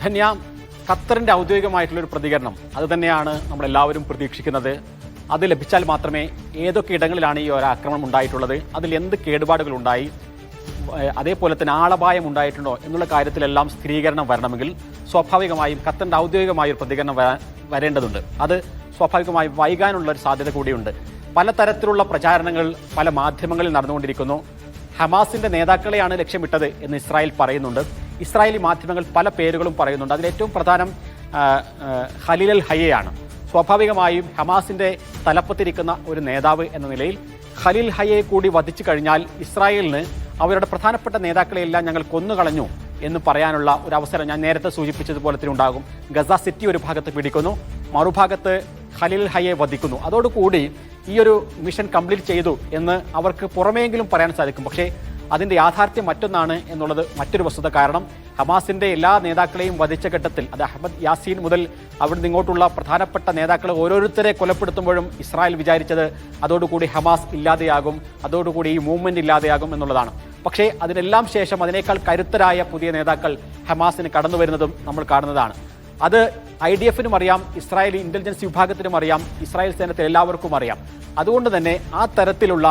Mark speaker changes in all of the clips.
Speaker 1: ധന്യ, ഖത്തറിൻ്റെ ഔദ്യോഗികമായിട്ടുള്ളൊരു പ്രതികരണം അത് തന്നെയാണ് നമ്മളെല്ലാവരും പ്രതീക്ഷിക്കുന്നത്. അത് ലഭിച്ചാൽ മാത്രമേ ഏതൊക്കെ ഇടങ്ങളിലാണ് ഈ ഒരു ആക്രമണം ഉണ്ടായിട്ടുള്ളത്, അതിൽ എന്ത് കേടുപാടുകളുണ്ടായി, അതേപോലെ തന്നെ ആളപായം ഉണ്ടായിട്ടുണ്ടോ എന്നുള്ള കാര്യത്തിലെല്ലാം സ്ഥിരീകരണം വരണമെങ്കിൽ സ്വാഭാവികമായും ഖത്തറിൻ്റെ ഔദ്യോഗികമായൊരു പ്രതികരണം വരേണ്ടതുണ്ട്. അത് സ്വാഭാവികമായും വൈകാനുള്ളൊരു സാധ്യത കൂടിയുണ്ട്. പലതരത്തിലുള്ള പ്രചാരണങ്ങൾ പല മാധ്യമങ്ങളിൽ നടന്നുകൊണ്ടിരിക്കുന്നു. ഹമാസിൻ്റെ നേതാക്കളെയാണ് ലക്ഷ്യമിട്ടത് എന്ന് ഇസ്രായേൽ പറയുന്നുണ്ട്. ഇസ്രായേലി മാധ്യമങ്ങൾ പല പേരുകളും പറയുന്നുണ്ട്. അതിലേറ്റവും പ്രധാനം ഖലീൽ അൽ ഹയ്യയാണ്. സ്വാഭാവികമായും ഹമാസിൻ്റെ തലപ്പത്തിരിക്കുന്ന ഒരു നേതാവ് എന്ന നിലയിൽ ഖലീൽ ഹയ്യയെ കൂടി വധിച്ചു കഴിഞ്ഞാൽ ഇസ്രായേലിന് അവരുടെ പ്രധാനപ്പെട്ട നേതാക്കളെയെല്ലാം ഞങ്ങൾ കൊന്നുകളഞ്ഞു എന്ന് പറയാനുള്ള ഒരു അവസരം ഞാൻ നേരത്തെ സൂചിപ്പിച്ചതുപോലെ തന്നെ ഉണ്ടാകും. ഗസ സിറ്റി ഒരു ഭാഗത്ത് പിടിക്കുന്നു, മറുഭാഗത്ത് ഖലീൽ ഹയ്യയെ വധിക്കുന്നു. അതോടുകൂടി ഈ ഒരു മിഷൻ കംപ്ലീറ്റ് ചെയ്തു എന്ന് അവർക്ക് പുറമേയെങ്കിലും പറയാൻ സാധിക്കും. പക്ഷേ അതിൻ്റെ യാഥാർത്ഥ്യം മറ്റൊന്നാണ് എന്നുള്ളത് മറ്റൊരു വസ്തുത. കാരണം ഹമാസിൻ്റെ എല്ലാ നേതാക്കളെയും വധിച്ച ഘട്ടത്തിൽ, അത് അഹമ്മദ് യാസീൻ മുതൽ അവിടുന്ന് ഇങ്ങോട്ടുള്ള പ്രധാനപ്പെട്ട നേതാക്കളെ ഓരോരുത്തരെ കൊലപ്പെടുത്തുമ്പോഴും ഇസ്രായേൽ വിചാരിച്ചത് അതോടുകൂടി ഹമാസ് ഇല്ലാതെയാകും, അതോടുകൂടി ഈ മൂവ്മെൻറ്റ് ഇല്ലാതെയാകും എന്നുള്ളതാണ്. പക്ഷേ അതിനെല്ലാം ശേഷം അതിനേക്കാൾ കരുത്തരായ പുതിയ നേതാക്കൾ ഹമാസിന് കടന്നു വരുന്നതും നമ്മൾ കാണുന്നതാണ്. അത് IDF-നും അറിയാം, ഇസ്രായേലി ഇൻ്റലിജൻസ് വിഭാഗത്തിനും അറിയാം, ഇസ്രായേൽ സേനത്തിൽ എല്ലാവർക്കും അറിയാം. അതുകൊണ്ട് തന്നെ ആ തരത്തിലുള്ള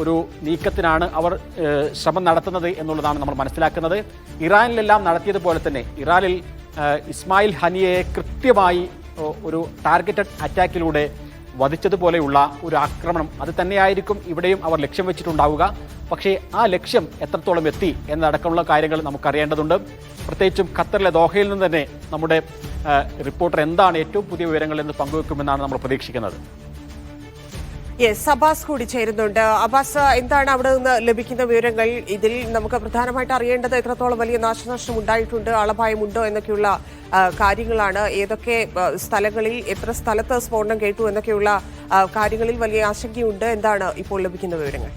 Speaker 1: ഒരു നീക്കത്തിനാണ് അവർ ശ്രമം നടത്തുന്നത് എന്നുള്ളതാണ് നമ്മൾ മനസ്സിലാക്കുന്നത്. ഇറാനിലെല്ലാം നടത്തിയതുപോലെ തന്നെ ഇറാനിൽ ഇസ്മായിൽ ഹനിയയെ കൃത്യമായി ഒരു ടാർഗറ്റഡ് അറ്റാക്കിലൂടെ വധിച്ചതുപോലെയുള്ള ഒരു ആക്രമണം അത് തന്നെയായിരിക്കും ഇവിടെയും അവർ ലക്ഷ്യം വെച്ചിട്ടുണ്ടാവുക. പക്ഷേ ആ ലക്ഷ്യം എത്രത്തോളം എത്തി എന്നടക്കമുള്ള കാര്യങ്ങൾ നമുക്കറിയേണ്ടതുണ്ട്. പ്രത്യേകിച്ചും ഖത്തറിലെ ദോഹയിൽ നിന്ന് തന്നെ നമ്മുടെ റിപ്പോർട്ടർ എന്താണ് ഏറ്റവും പുതിയ വിവരങ്ങൾ എന്ന് പങ്കുവെക്കുമെന്നാണ് നമ്മൾ പ്രതീക്ഷിക്കുന്നത്.
Speaker 2: അബ്ബാസ് കൂടി ചേരുന്നുണ്ട്. അബ്ബാസ്, എന്താണ് അവിടെ നിന്ന് ലഭിക്കുന്ന വിവരങ്ങൾ? ഇതിൽ നമുക്ക് പ്രധാനമായിട്ട് അറിയേണ്ടത് എത്രത്തോളം വലിയ നാശനഷ്ടം ഉണ്ടായിട്ടുണ്ട്, ആളപായമുണ്ടോ എന്നൊക്കെയുള്ള കാര്യങ്ങളാണ്. ഏതൊക്കെ സ്ഥലങ്ങളിൽ, എത്ര സ്ഥലത്ത് സ്ഫോടനം കേട്ടു എന്നൊക്കെയുള്ള കാര്യങ്ങളിൽ വലിയ ആശങ്കയുണ്ട്. എന്താണ് ഇപ്പോൾ ലഭിക്കുന്ന വിവരങ്ങൾ?